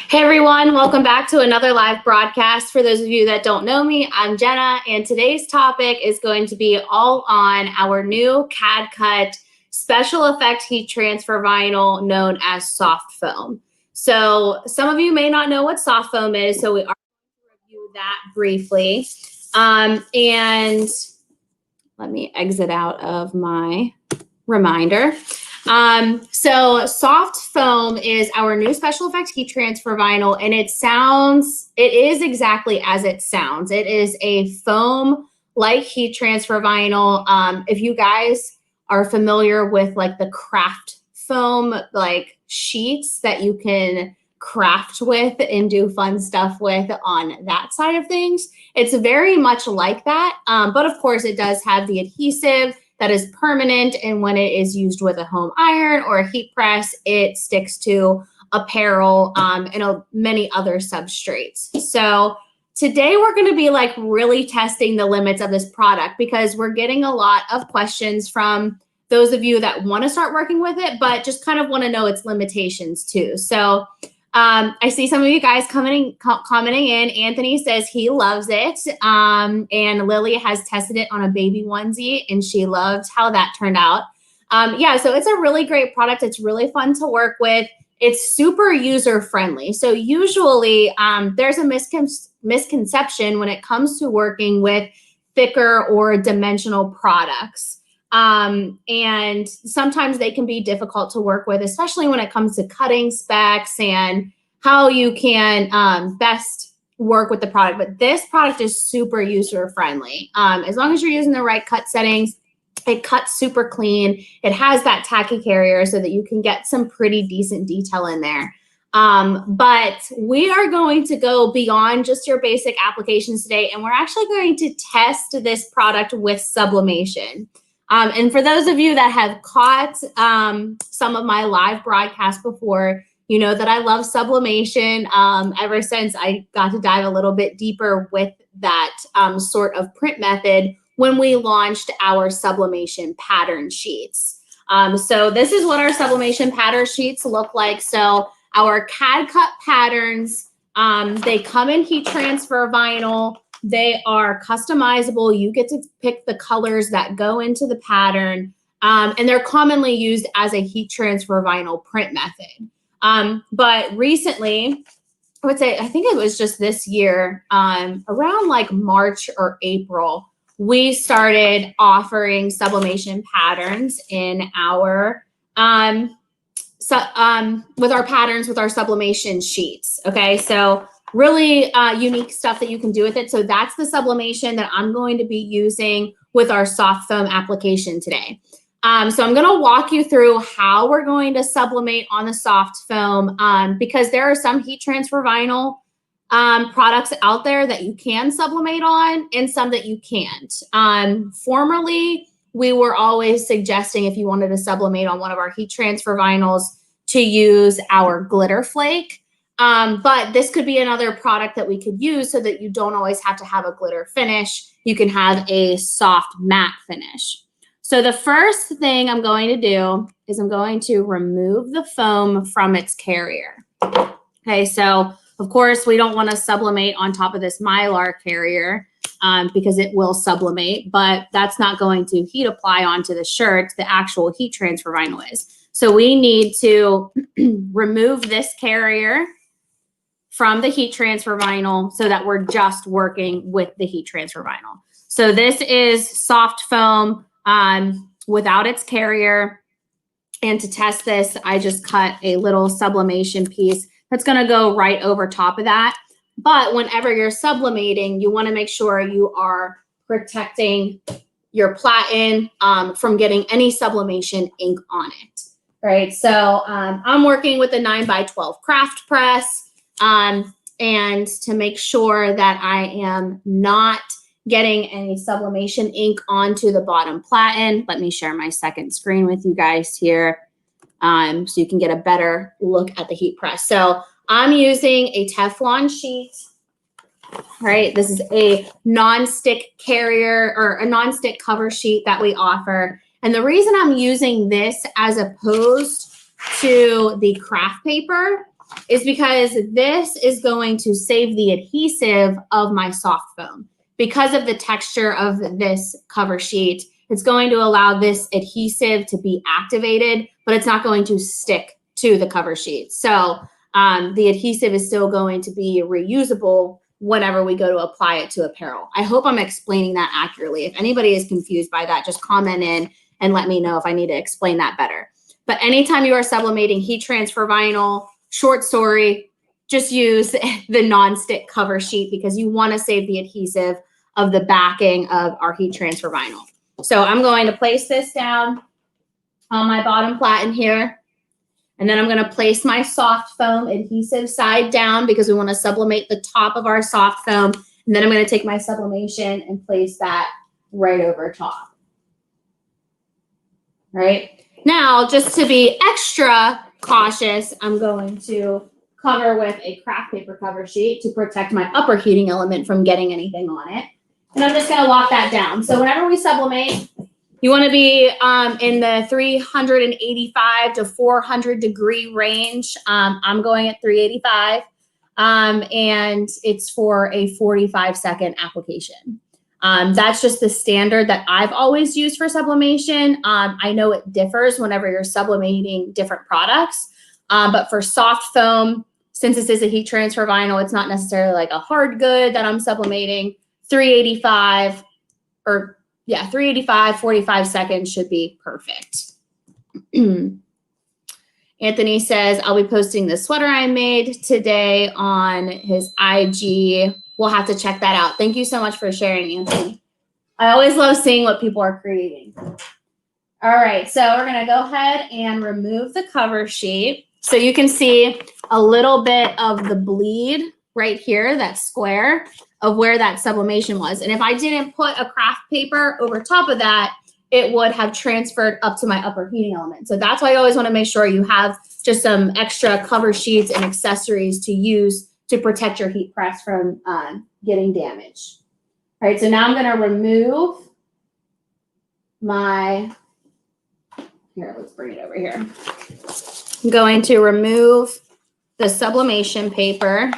Hey everyone, welcome back to another live broadcast. For those of you that don't know me, I'm Jenna, and today's topic is going to be all on our new CAD-CUT special effect heat transfer vinyl known as soft foam. So some of you may not know what soft foam is, so we are going to review that briefly. And let me exit out of my reminder. So soft foam is our new special effects heat transfer vinyl, and it is exactly as it sounds. It is a foam like heat transfer vinyl. If you guys are familiar with like the craft foam, like sheets that you can craft with and do fun stuff with on that side of things, it's very much like that. But of course it does have the adhesive that is permanent, and when it is used with a home iron or a heat press, it sticks to apparel and many other substrates. So today we're going to be like really testing the limits of this product, because we're getting a lot of questions from those of you that want to start working with it, but just kind of want to know its limitations too. So I see some of you guys commenting in. Anthony says he loves it. And Lily has tested it on a baby onesie and she loved how that turned out. Yeah, so it's a really great product. It's really fun to work with. It's super user friendly. So usually there's a misconception when it comes to working with thicker or dimensional products. And sometimes they can be difficult to work with, especially when it comes to cutting specs and how you can best work with the product. But this product is super user friendly. As long as you're using the right cut settings, it cuts super clean. It has that tacky carrier so that you can get some pretty decent detail in there. But we are going to go beyond just your basic applications today, and we're actually going to test this product with sublimation. And for those of you that have caught some of my live broadcasts before, you know that I love sublimation ever since I got to dive a little bit deeper with that sort of print method when we launched our sublimation pattern sheets. So this is what our sublimation pattern sheets look like. So our CAD-CUT patterns, they come in heat transfer vinyl. They are customizable. You get to pick the colors that go into the pattern, and they're commonly used as a heat transfer vinyl print method. But recently, I would say, I think it was just this year, around like March or April, we started offering sublimation patterns in our with our sublimation sheets. Okay, so really unique stuff that you can do with it. So that's the sublimation that I'm going to be using with our soft foam application today. So I'm going to walk you through how we're going to sublimate on the soft foam, because there are some heat transfer vinyl products out there that you can sublimate on and some that you can't. Formerly, we were always suggesting, if you wanted to sublimate on one of our heat transfer vinyls, to use our glitter flake. But this could be another product that we could use so that you don't always have to have a glitter finish. You can have a soft matte finish. So the first thing I'm going to do is I'm going to remove the foam from its carrier. Okay, so of course we don't want to sublimate on top of this Mylar carrier because it will sublimate, but that's not going to heat apply onto the shirt. The actual heat transfer vinyl is. So we need to remove this carrier from the heat transfer vinyl so that we're just working with the heat transfer vinyl. So this is soft foam without its carrier. And to test this, I just cut a little sublimation piece that's going to go right over top of that. But whenever you're sublimating, you want to make sure you are protecting your platen from getting any sublimation ink on it. Right, so I'm working with a 9x12 craft press, and to make sure that I am not getting any sublimation ink onto the bottom platen, let me share my second screen with you guys here so you can get a better look at the heat press. So I'm using a Teflon sheet. Right, this is a non-stick carrier or a non-stick cover sheet that we offer. And the reason I'm using this as opposed to the craft paper is because this is going to save the adhesive of my soft foam. Because of the texture of this cover sheet, it's going to allow this adhesive to be activated, but it's not going to stick to the cover sheet. So the adhesive is still going to be reusable whenever we go to apply it to apparel. I hope I'm explaining that accurately. If anybody is confused by that, just comment in and let me know if I need to explain that better. But anytime you are sublimating heat transfer vinyl, short story, just use the non-stick cover sheet because you want to save the adhesive of the backing of our heat transfer vinyl. So I'm going to place this down on my bottom platen here. And then I'm going to place my soft foam adhesive side down because we want to sublimate the top of our soft foam. And then I'm going to take my sublimation and place that right over top. All right. Now, just to be extra cautious, I'm going to cover with a craft paper cover sheet to protect my upper heating element from getting anything on it. And I'm just going to lock that down. So whenever we sublimate, you want to be in the 385 to 400 degree range. I'm going at 385, and it's for a 45-second application. That's just the standard that I've always used for sublimation. I know it differs whenever you're sublimating different products, but for soft foam, since this is a heat transfer vinyl, it's not necessarily like a hard good that I'm sublimating. 385 or yeah, 385, 45 seconds should be perfect. Anthony says, I'll be posting the sweater I made today on his IG. We'll have to check that out. Thank you so much for sharing, Anthony. I always love seeing what people are creating. All right, so we're gonna go ahead and remove the cover sheet. So you can see a little bit of the bleed right here, that square of where that sublimation was. And if I didn't put a craft paper over top of that, it would have transferred up to my upper heating element. So that's why I always want to make sure you have just some extra cover sheets and accessories to use to protect your heat press from getting damaged. All right, so now I'm going to remove my, here, let's bring it over here. I'm going to remove the sublimation paper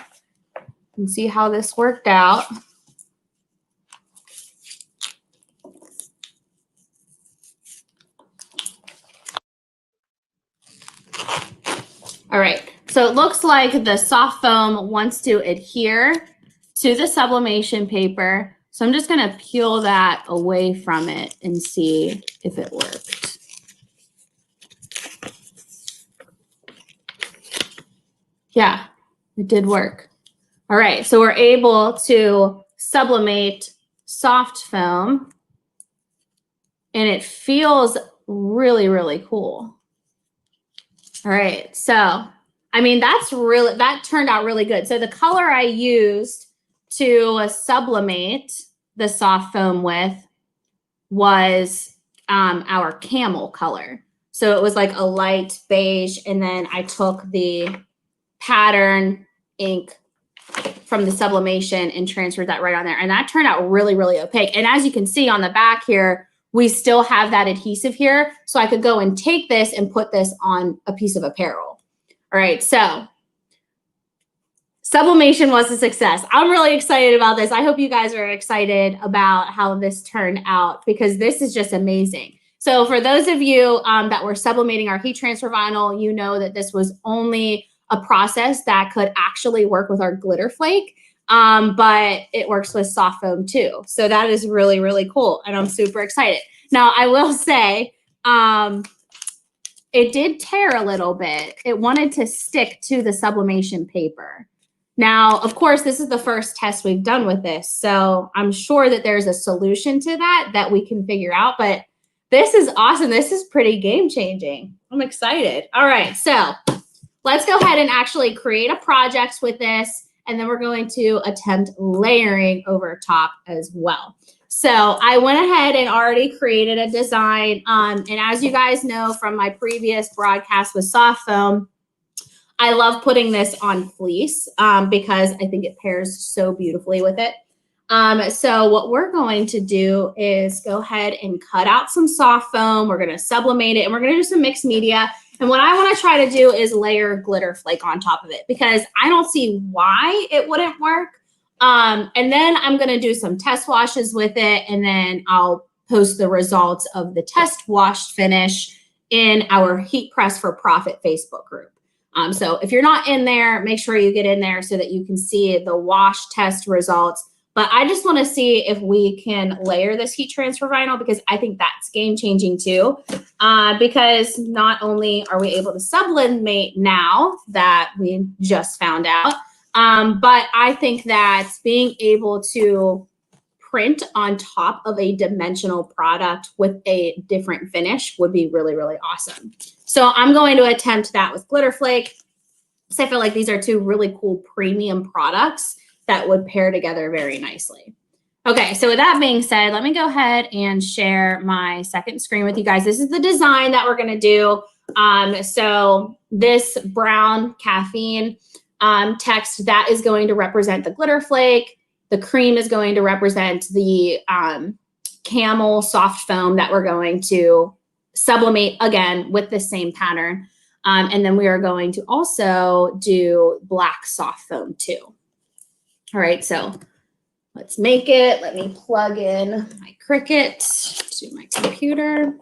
and see how this worked out. All right, so it looks like the soft foam wants to adhere to the sublimation paper. So I'm just gonna peel that away from it and see if it worked. Yeah, it did work. All right, so we're able to sublimate soft foam and it feels really, really cool. All right, so, I mean, that turned out really good. So the color I used to sublimate the soft foam with was our camel color. So it was like a light beige, and then I took the pattern ink from the sublimation and transferred that right on there. And that turned out really, really opaque. And as you can see on the back here, we still have that adhesive here. So I could go and take this and put this on a piece of apparel. All right, so sublimation was a success. I'm really excited about this. I hope you guys are excited about how this turned out because this is just amazing. So for those of you that were sublimating our heat transfer vinyl, you know that this was only a process that could actually work with our glitter flake, but it works with soft foam too. So that is really, really cool, and I'm super excited. Now, I will say it did tear a little bit. It wanted to stick to the sublimation paper. Now, of course, this is the first test we've done with this, so I'm sure that there's a solution to that we can figure out, but this is awesome. This is pretty game-changing. I'm excited. All right, so let's go ahead and actually create a project with this, and then we're going to attempt layering over top as well. So I went ahead and already created a design, and as you guys know from my previous broadcast with soft foam, I love putting this on fleece because I think it pairs so beautifully with it. So what we're going to do is go ahead and cut out some soft foam. We're going to sublimate it, and we're going to do some mixed media. And what I want to try to do is layer glitter flake on top of it because I don't see why it wouldn't work. And then I'm going to do some test washes with it, and then I'll post the results of the test washed finish in our Heat Press for Profit Facebook group. So if you're not in there, make sure you get in there so that you can see the wash test results. But I just want to see if we can layer this heat transfer vinyl because I think that's game changing too. Because not only are we able to sublimate now that we just found out, but I think that being able to print on top of a dimensional product with a different finish would be really, really awesome. So I'm going to attempt that with glitter flake. So I feel like these are two really cool premium products that would pair together very nicely. Okay, so with that being said, let me go ahead and share my second screen with you guys. This is the design that we're gonna do. So this brown caffeine text, that is going to represent the glitter flake. The cream is going to represent the camel soft foam that we're going to sublimate again with the same pattern. And then we are going to also do black soft foam too. All right, so let's make it. Let me plug in my Cricut to my computer.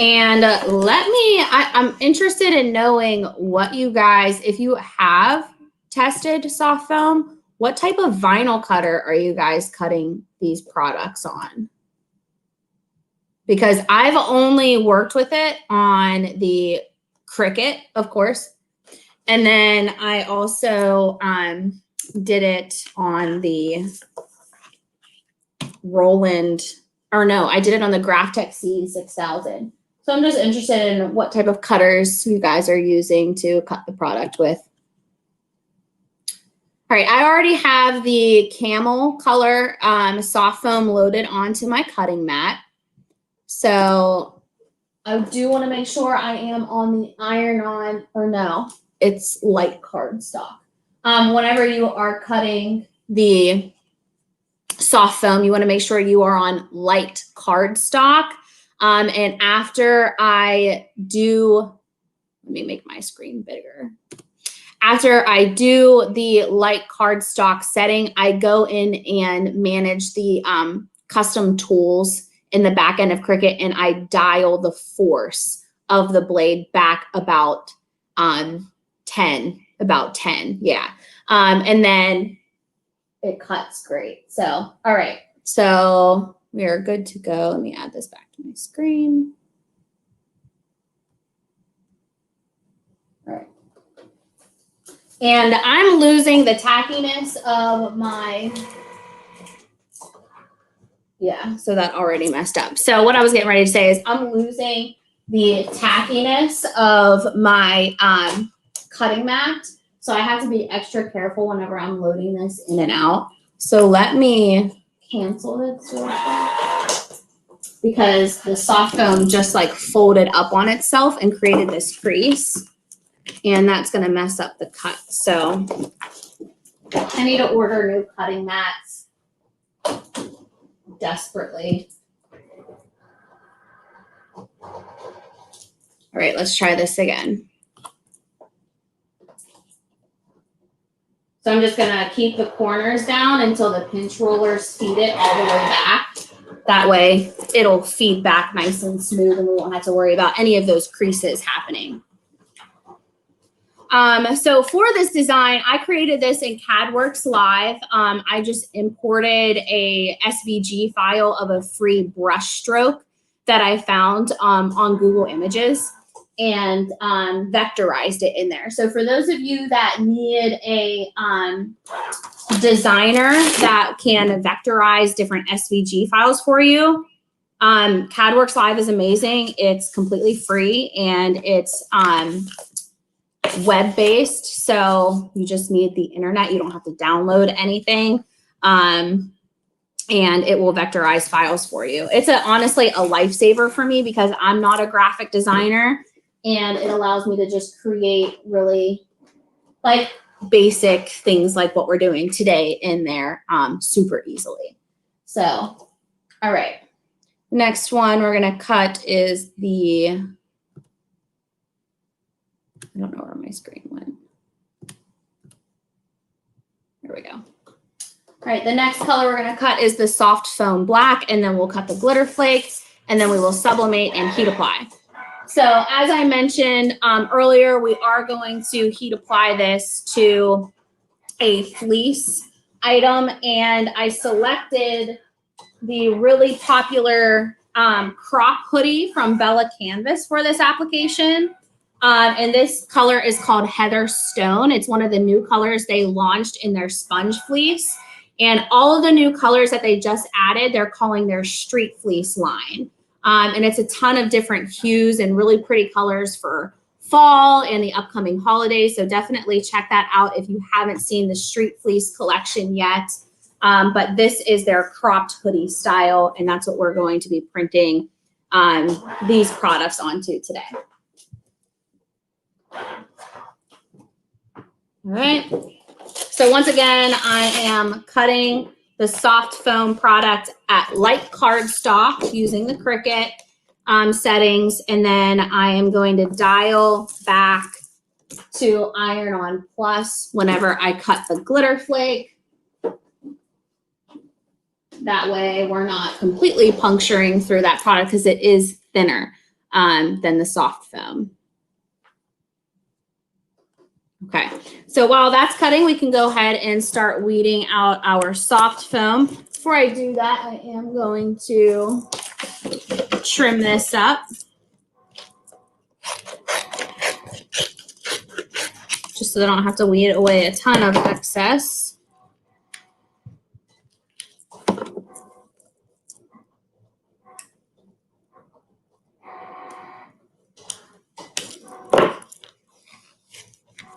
And I'm interested in knowing what you guys, if you have tested soft foam, what type of vinyl cutter are you guys cutting these products on? Because I've only worked with it on the Cricut, of course. And then I also did it on the Roland, or no, I did it on the Graphtec C6000. So I'm just interested in what type of cutters you guys are using to cut the product with. All right, I already have the camel color soft foam loaded onto my cutting mat. So I do want to make sure I am on the iron-on, or no, it's light cardstock. Whenever you are cutting the soft foam, you want to make sure you are on light cardstock. And after I do, let me make my screen bigger. After I do the light cardstock setting, I go in and manage the custom tools in the back end of Cricut, and I dial the force of the blade back about 10, yeah. And then it cuts great. So, all right, so we are good to go. Let me add this back to my screen. All right. And I'm losing the tackiness of my, yeah, so that already messed up. So what I was getting ready to say is I'm losing the tackiness of my cutting mat. So I have to be extra careful whenever I'm loading this in and out. So let me cancel this real quick because the soft foam just like folded up on itself and created this crease, and that's going to mess up the cut. So I need to order new cutting mats desperately. All right, let's try this again. So I'm just gonna keep the corners down until the pinch rollers feed it all the way back. That way it'll feed back nice and smooth and we won't have to worry about any of those creases happening. So for this design, I created this in CADWorks Live. I just imported a SVG file of a free brush stroke that I found on Google Images and vectorized it in there. So for those of you that need a designer that can vectorize different SVG files for you, CADWorks Live is amazing. It's completely free and it's web-based, so you just need the internet. You don't have to download anything, and it will vectorize files for you. It's honestly a lifesaver for me because I'm not a graphic designer, and it allows me to just create really like basic things like what we're doing today in there super easily. So, all right. Next one we're going to cut is the, I don't know where my screen went. There we go. All right, the next color we're going to cut is the soft foam black, and then we'll cut the glitter flakes, and then we will sublimate and heat apply. So as I mentioned earlier, we are going to heat apply this to a fleece item, and I selected the really popular crop hoodie from Bella Canvas for this application. And this color is called Heather Stone. It's one of the new colors they launched in their sponge fleece. And all of the new colors that they just added, they're calling their street fleece line. And it's a ton of different hues and really pretty colors for fall and the upcoming holidays. So definitely check that out if you haven't seen the street fleece collection yet. But this is their cropped hoodie style, and that's what we're going to be printing these products onto today. All right. So once again, I am cutting the soft foam product at light cardstock using the Cricut settings, and then I am going to dial back to iron on plus whenever I cut the glitter flake. That way we're not completely puncturing through that product because it is thinner than the soft foam. Okay, so while that's cutting, we can go ahead and start weeding out our soft foam. Before I do that, I am going to trim this up. Just so I don't have to weed away a ton of excess.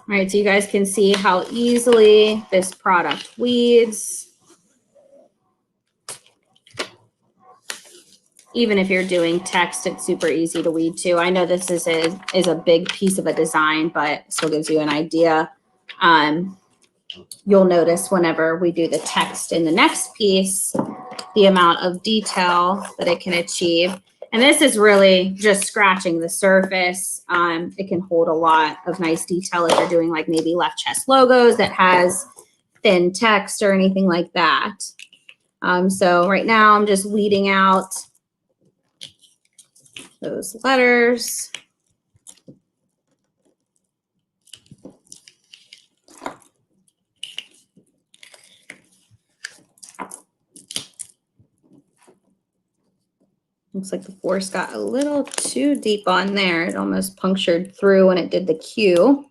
All right, so you guys can see how easily this product weeds. Even if you're doing text, it's super easy to weed too. I know this is a big piece of a design, but still gives you an idea. You'll notice whenever we do the text in the next piece, the amount of detail that it can achieve. And this is really just scratching the surface. It can hold a lot of nice detail if you're doing like maybe left chest logos that has thin text or anything like that. So right now I'm just weeding out those letters. Looks like the force got a little too deep on there. It almost punctured through when it did the Q.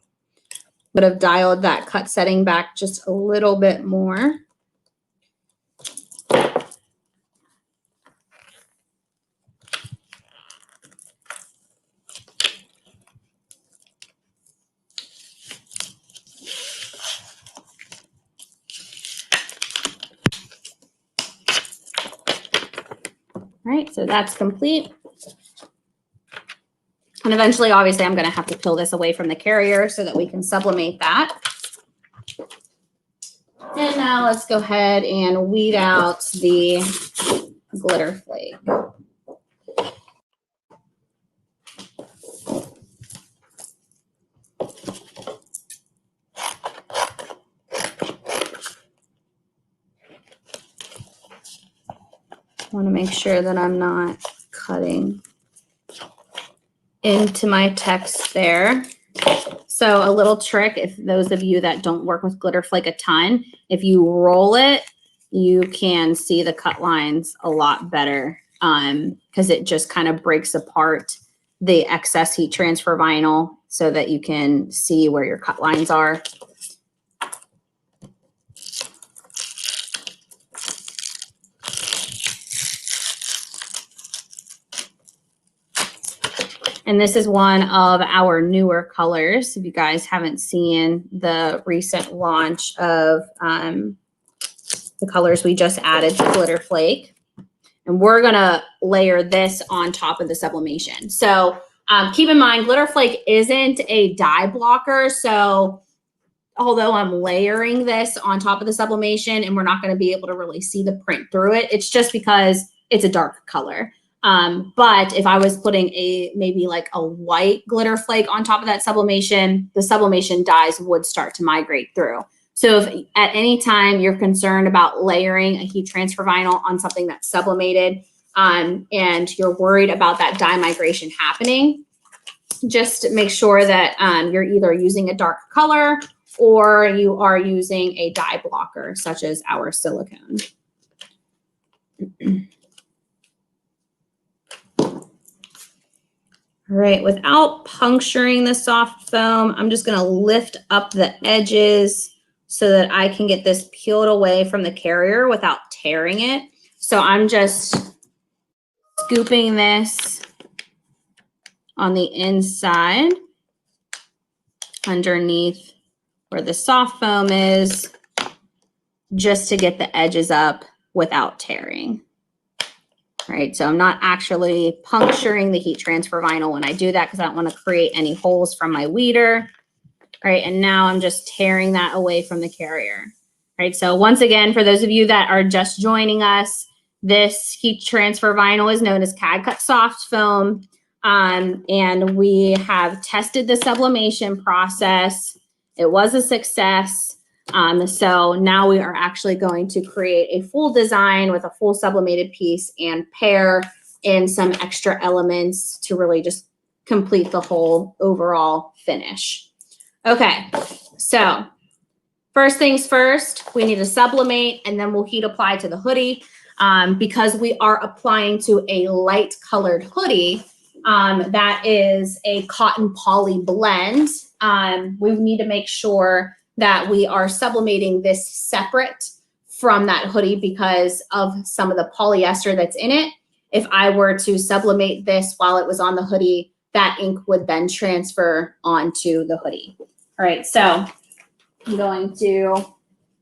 Would have dialed that cut setting back just a little bit more. All right, so that's complete. And eventually, obviously, I'm going to have to peel this away from the carrier so that we can sublimate that. And now let's go ahead and weed out the glitter flake. I want to make sure that I'm not cutting into my text there. So a little trick, if those of you that don't work with glitter flake a ton, if you roll it, you can see the cut lines a lot better because it just kind of breaks apart the excess heat transfer vinyl so that you can see where your cut lines are. And this is one of our newer colors. If you guys haven't seen the recent launch of the colors we just added to Glitter Flake. And we're gonna layer this on top of the sublimation. So keep in mind, Glitter Flake isn't a dye blocker. So although I'm layering this on top of the sublimation and we're not gonna be able to really see the print through it, it's just because it's a dark color. But if I was putting maybe like a white glitter flake on top of that sublimation, the sublimation dyes would start to migrate through. So if at any time you're concerned about layering a heat transfer vinyl on something that's sublimated, and you're worried about that dye migration happening, just make sure that you're either using a dark color or you are using a dye blocker, such as our silicone. All right, without puncturing the soft foam, I'm just gonna lift up the edges so that I can get this peeled away from the carrier without tearing it. So I'm just scooping this on the inside underneath where the soft foam is, just to get the edges up without tearing. Right, so I'm not actually puncturing the heat transfer vinyl when I do that because I don't want to create any holes from my weeder. Right, and now I'm just tearing that away from the carrier. Right, so once again, for those of you that are just joining us, this heat transfer vinyl is known as CAD-CUT Soft Foam, and we have tested the sublimation process. It was a success. So now we are actually going to create a full design with a full sublimated piece and pair in some extra elements to really just complete the whole overall finish. Okay, so first things first, we need to sublimate and then we'll heat apply to the hoodie. Because we are applying to a light colored hoodie that is a cotton poly blend, we need to make sure that we are sublimating this separate from that hoodie because of some of the polyester that's in it. If I were to sublimate this while it was on the hoodie, that ink would then transfer onto the hoodie. All right, so I'm going to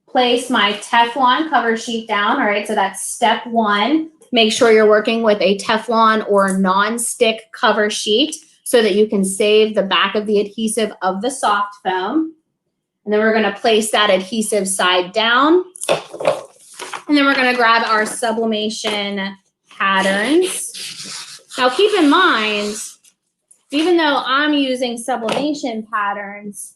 place my Teflon cover sheet down. All right, so that's step one. Make sure you're working with a Teflon or non-stick cover sheet so that you can save the back of the adhesive of the soft foam. And then we're gonna place that adhesive side down. And then we're gonna grab our sublimation patterns. Now keep in mind, even though I'm using sublimation patterns,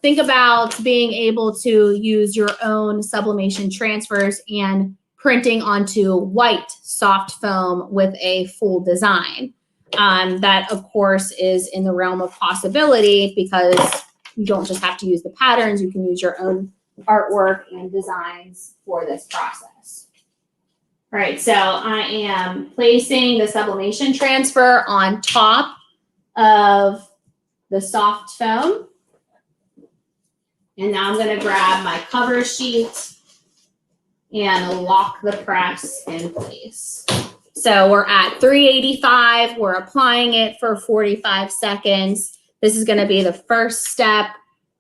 think about being able to use your own sublimation transfers and printing onto white soft foam with a full design. That, of course, is in the realm of possibility because you don't just have to use the patterns, you can use your own artwork and designs for this process. All right, so I am placing the sublimation transfer on top of the soft foam. And now I'm gonna grab my cover sheet and lock the press in place. So we're at 385, we're applying it for 45 seconds. This is gonna be the first step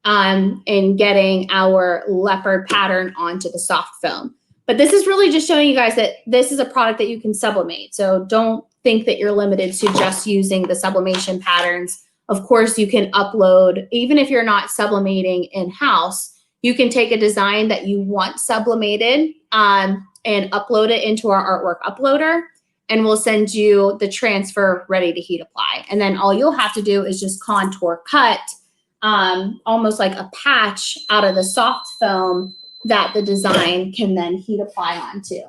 in getting our leopard pattern onto the soft foam. But this is really just showing you guys that this is a product that you can sublimate. So don't think that you're limited to just using the sublimation patterns. Of course, you can upload, even if you're not sublimating in-house, you can take a design that you want sublimated and upload it into our artwork uploader, and we'll send you the transfer ready to heat apply. And then all you'll have to do is just contour cut almost like a patch out of the soft foam that the design can then heat apply onto.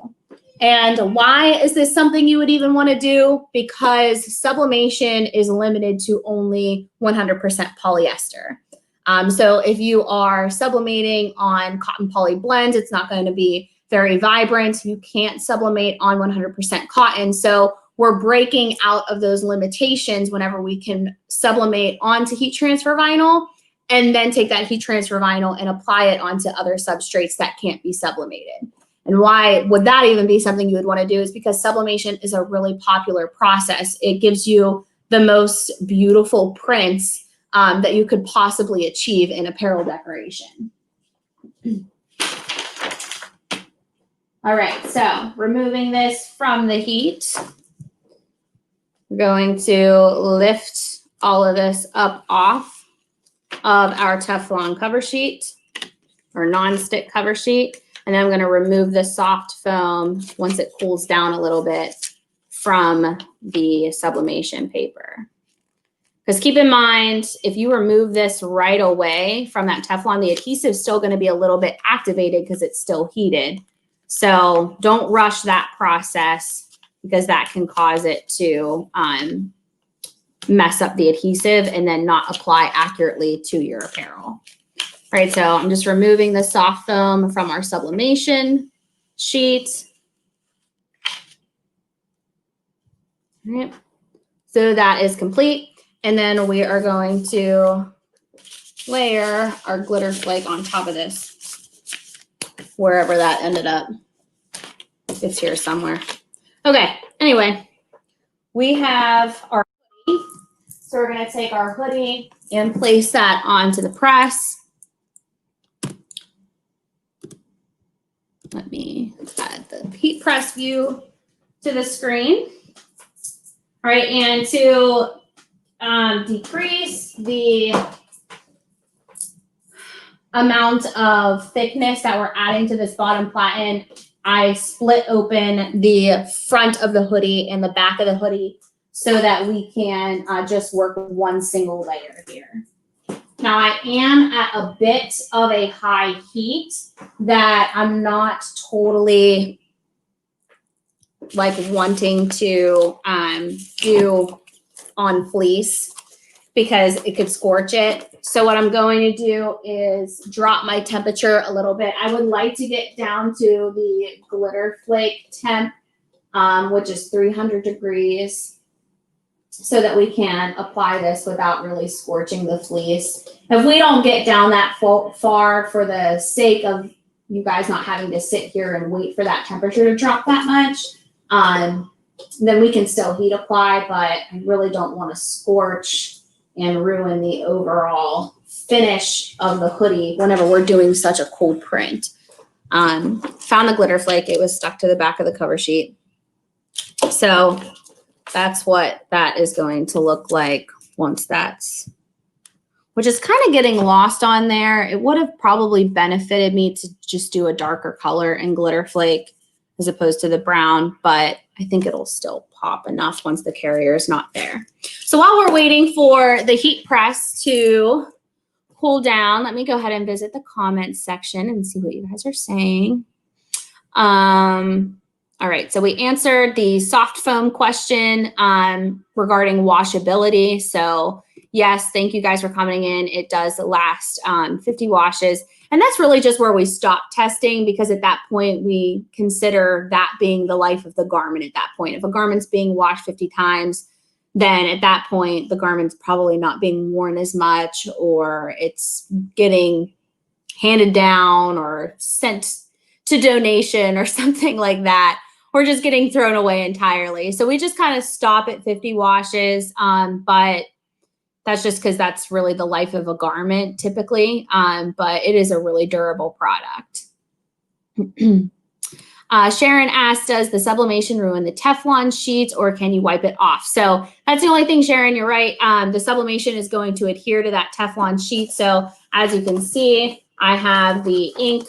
And why is this something you would even want to do? Because sublimation is limited to only 100% polyester. So if you are sublimating on cotton poly blends, it's not going to be very vibrant. You can't sublimate on 100% cotton. So we're breaking out of those limitations whenever we can sublimate onto heat transfer vinyl and then take that heat transfer vinyl and apply it onto other substrates that can't be sublimated. And why would that even be something you would want to do is because sublimation is a really popular process. It gives you the most beautiful prints that you could possibly achieve in apparel decoration. All right, so removing this from the heat, we're going to lift all of this up off of our Teflon cover sheet or non-stick cover sheet. And then I'm going to remove the soft foam once it cools down a little bit from the sublimation paper. Because keep in mind, if you remove this right away from that Teflon, the adhesive is still going to be a little bit activated because it's still heated. So don't rush that process because that can cause it to mess up the adhesive and then not apply accurately to your apparel. All right, so I'm just removing the soft foam from our sublimation sheet. All right, so that is complete. And then we are going to layer our glitter flake on top of this, wherever that ended up. It's here somewhere. Okay, anyway, we have our hoodie. So we're gonna take our hoodie and place that onto the press. Let me add the heat press view to the screen. All right, and to decrease the amount of thickness that we're adding to this bottom platen, I split open the front of the hoodie and the back of the hoodie so that we can just work with one single layer here. Now I am at a bit of a high heat that I'm not totally like wanting to do on fleece because it could scorch it. So what I'm going to do is drop my temperature a little bit. I would like to get down to the glitter flake temp, which is 300 degrees, so that we can apply this without really scorching the fleece. If we don't get down that far for the sake of you guys not having to sit here and wait for that temperature to drop that much, then we can still heat apply, but I really don't want to scorch and ruin the overall finish of the hoodie whenever we're doing such a cold print. Found the glitter flake. It was stuck to the back of the cover sheet. So that's what that is going to look like once that's, which is kind of getting lost on there. It would have probably benefited me to just do a darker color in glitter flake as opposed to the brown, but I think it'll still pop enough once the carrier is not there. So while we're waiting for the heat press to cool down, let me go ahead and visit the comments section and see what you guys are saying. All right, so we answered the soft foam question regarding washability. So yes, thank you guys for coming in. It does last 50 washes. And that's really just where we stop testing, because at that point we consider that being the life of the garment at that point. If a garment's being washed 50 times, then at that point the garment's probably not being worn as much, or it's getting handed down or sent to donation or something like that, or just getting thrown away entirely. So we just kind of stop at 50 washes, but that's just because that's really the life of a garment typically, but it is a really durable product. Sharon asked, does the sublimation ruin the Teflon sheets or can you wipe it off? So that's the only thing, Sharon, you're right. The sublimation is going to adhere to that Teflon sheet. So as you can see, I have the ink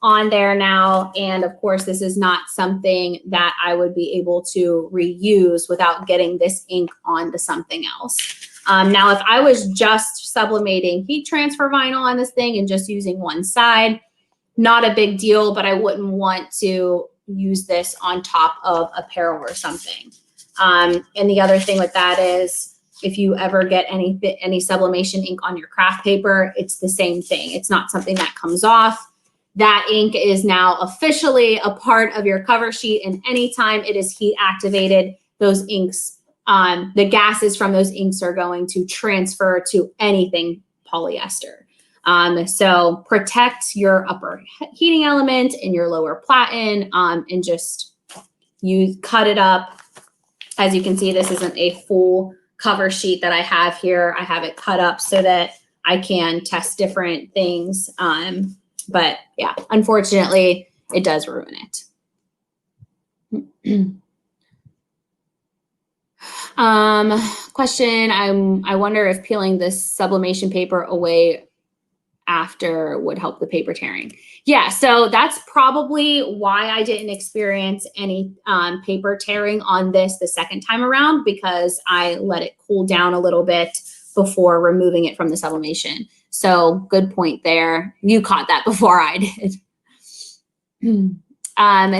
on there now. And of course, this is not something that I would be able to reuse without getting this ink onto something else. Now, if I was just sublimating heat transfer vinyl on this thing and just using one side, not a big deal, but I wouldn't want to use this on top of apparel or something. And the other thing with that is if you ever get any sublimation ink on your craft paper, it's the same thing. It's not something that comes off. That ink is now officially a part of your cover sheet, and anytime it is heat activated, those inks, the gases from those inks are going to transfer to anything polyester. So protect your upper heating element and your lower platen, and just cut it up. As you can see, this isn't a full cover sheet that I have here. I have it cut up so that I can test different things. But yeah, unfortunately, it does ruin it. Question, I wonder if peeling this sublimation paper away after would help the paper tearing. Yeah, so that's probably why I didn't experience any paper tearing on this the second time around, because I let it cool down a little bit before removing it from the sublimation. So good point there. You caught that before I did.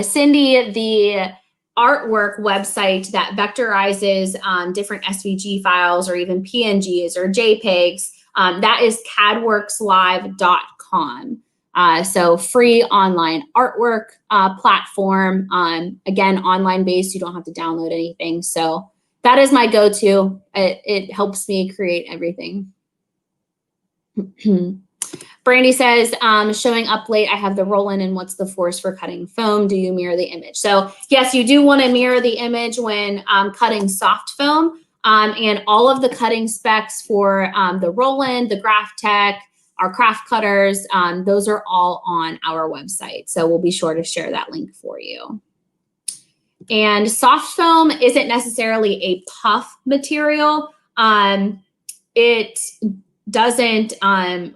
Cindy, the artwork website that vectorizes different SVG files or even PNGs or JPEGs, that is cadworkslive.com. So free online artwork platform. Again, online based, you don't have to download anything. So that is my go-to. It helps me create everything. Brandy says, showing up late, I have the roll-in and what's the force for cutting foam? Do you mirror the image? So yes, you do want to mirror the image when cutting soft foam, and all of the cutting specs for the roll-in, the Graph Tech, our craft cutters, those are all on our website. So we'll be sure to share that link for you. And soft foam isn't necessarily a puff material. It doesn't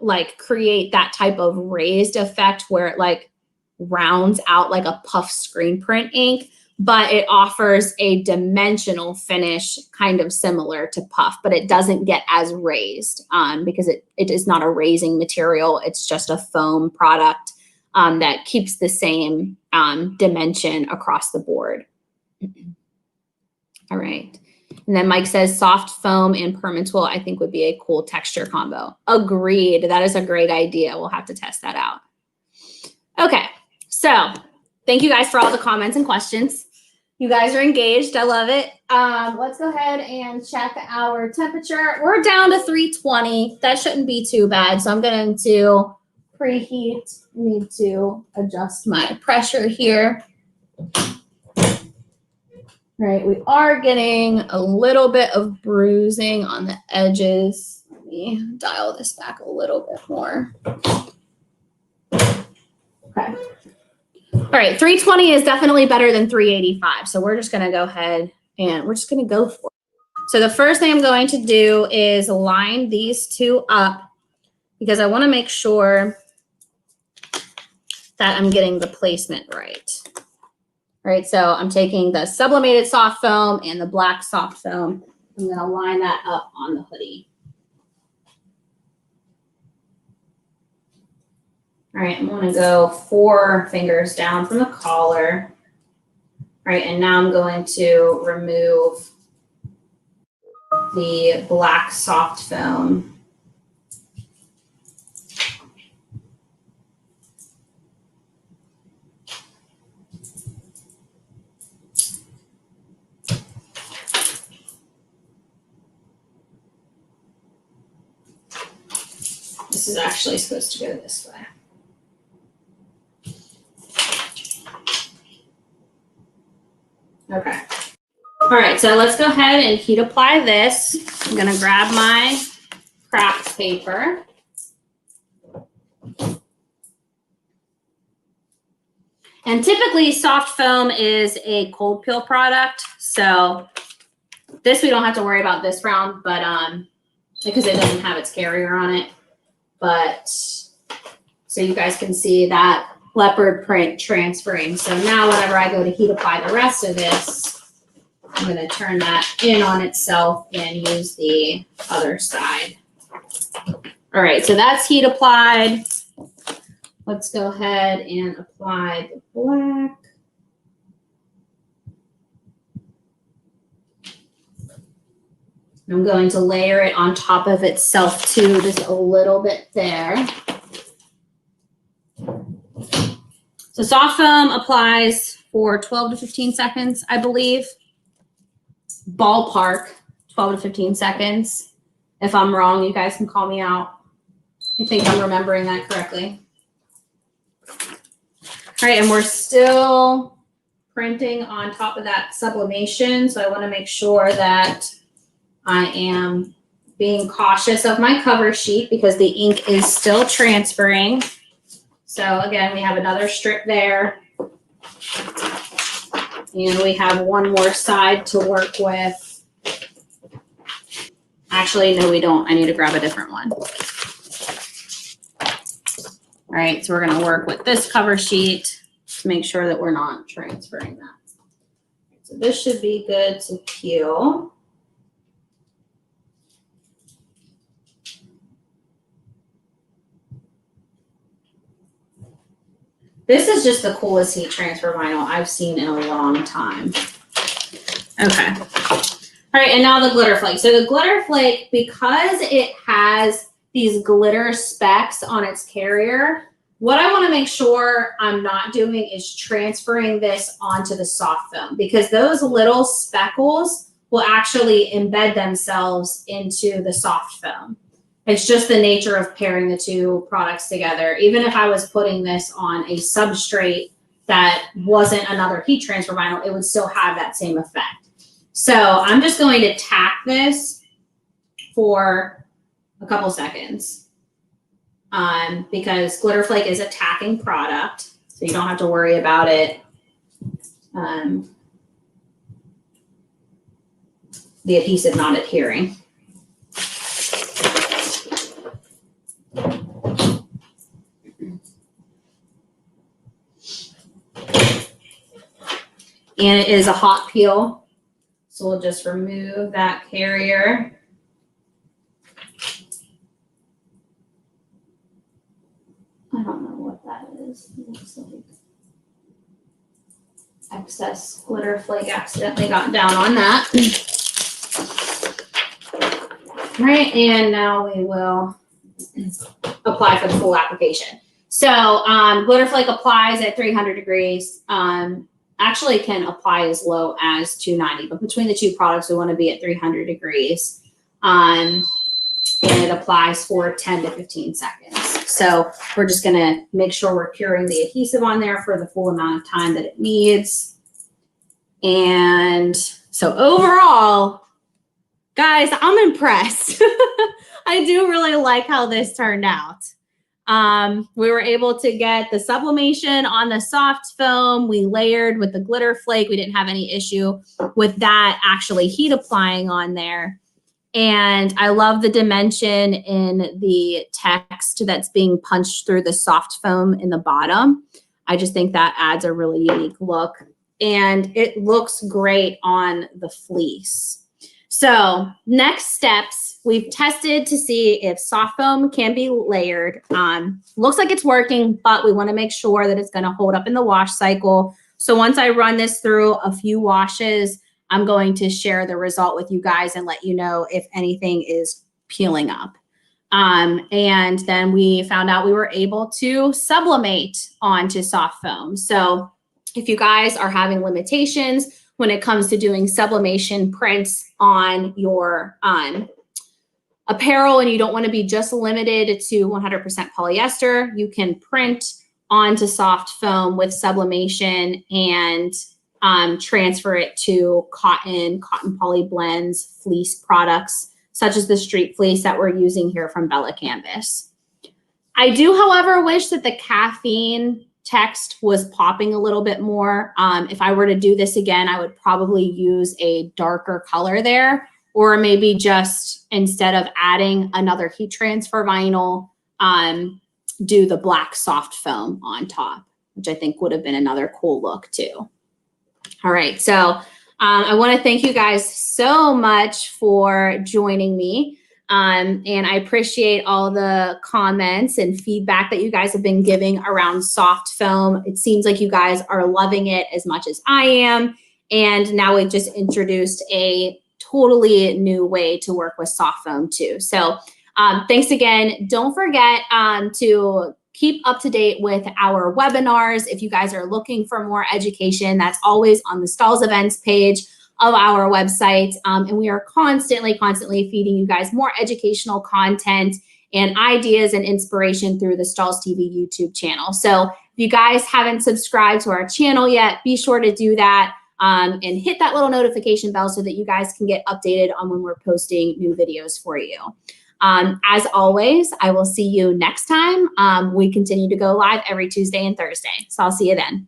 like create that type of raised effect where it like rounds out like a puff screen print ink, but it offers a dimensional finish kind of similar to puff, but it doesn't get as raised because it is not a raising material. It's just a foam product that keeps the same dimension across the board. All right. And then Mike says soft foam and Permatool, I think would be a cool texture combo. Agreed. That is a great idea. We'll have to test that out. Okay. So thank you guys for all the comments and questions. You guys are engaged. I love it. Let's go ahead and check our temperature. We're down to 320. That shouldn't be too bad. So I'm going to preheat. Need to adjust my pressure here. All right, we are getting a little bit of bruising on the edges. Let me dial this back a little bit more. Okay. All right, 320 is definitely better than 385. So we're just gonna go ahead and we're just gonna go for it. So the first thing I'm going to do is line these two up because I wanna make sure that I'm getting the placement right. All right, so I'm taking the sublimated soft foam and the black soft foam. I'm going to line that up on the hoodie. All right, I'm going to go 4 fingers down from the collar. All right, and now I'm going to remove the black soft foam. This is actually supposed to go this way. Okay. All right, so let's go ahead and heat apply this. I'm gonna grab my craft paper. And typically soft foam is a cold peel product. So this, we don't have to worry about this round, but because it doesn't have its carrier on it. But so you guys can see that leopard print transferring. So now whenever I go to heat apply the rest of this, I'm going to turn that in on itself and use the other side. All right, so that's heat applied. Let's go ahead and apply the black. I'm going to layer it on top of itself too, just a little bit there. So soft foam applies for 12 to 15 seconds, I believe. Ballpark, 12 to 15 seconds. If I'm wrong, you guys can call me out. I think I'm remembering that correctly. All right, and we're still printing on top of that sublimation. So I want to make sure that I am being cautious of my cover sheet because the ink is still transferring. So again, we have another strip there. And we have one more side to work with. Actually, no, we don't. I need to grab a different one. All right, so we're gonna work with this cover sheet to make sure that we're not transferring that. So this should be good to peel. This is just the coolest heat transfer vinyl I've seen in a long time. Okay. All right, and now the glitter flake. So the glitter flake, because it has these glitter specks on its carrier, what I want to make sure I'm not doing is transferring this onto the soft foam, because those little speckles will actually embed themselves into the soft foam. It's just the nature of pairing the two products together. Even if I was putting this on a substrate that wasn't another heat transfer vinyl, it would still have that same effect. So I'm just going to tack this for a couple seconds because glitter flake is a tacking product, so you don't have to worry about it. The adhesive not adhering. And it is a hot peel, so we'll just remove that carrier. I don't know what that is. It looks like excess glitter flake accidentally got down on that. All right, and now we will apply for the full application. So glitter flake applies at 300 degrees. Actually can apply as low as 290, but between the two products, we want to be at 300 degrees. And it applies for 10 to 15 seconds. So we're just going to make sure we're curing the adhesive on there for the full amount of time that it needs. And so overall, guys, I'm impressed. I do really like how this turned out. We were able to get the sublimation on the soft foam. We layered with the glitter flake. We didn't have any issue with that actually heat applying on there. And I love the dimension in the text that's being punched through the soft foam in the bottom. I just think that adds a really unique look. And it looks great on the fleece. So next steps, we've tested to see if soft foam can be layered. Looks like it's working, but we want to make sure that it's going to hold up in the wash cycle. So once I run this through a few washes, I'm going to share the result with you guys and let you know if anything is peeling up. And then we found out we were able to sublimate onto soft foam. So if you guys are having limitations when it comes to doing sublimation prints on your apparel and you don't want to be just limited to 100% polyester, you can print onto soft foam with sublimation and transfer it to cotton poly blends, fleece products, such as the street fleece that we're using here from Bella Canvas. I do, however, wish that the caffeine text was popping a little bit more. If I were to do this again, I would probably use a darker color there, or maybe just instead of adding another heat transfer vinyl, do the black soft foam on top, which I think would have been another cool look too. All right, so I want to thank you guys so much for joining me. And I appreciate all the comments and feedback that you guys have been giving around soft foam. It seems like you guys are loving it as much as I am. And now we've just introduced a totally new way to work with soft foam too. So thanks again. Don't forget to keep up to date with our webinars. If you guys are looking for more education, that's always on the Stahls events page of our website. And we are constantly feeding you guys more educational content and ideas and inspiration through the Stahls TV YouTube channel. So if you guys haven't subscribed to our channel yet, be sure to do that and hit that little notification bell so that you guys can get updated on when we're posting new videos for you. As always, I will see you next time. We continue to go live every Tuesday and Thursday. So I'll see you then.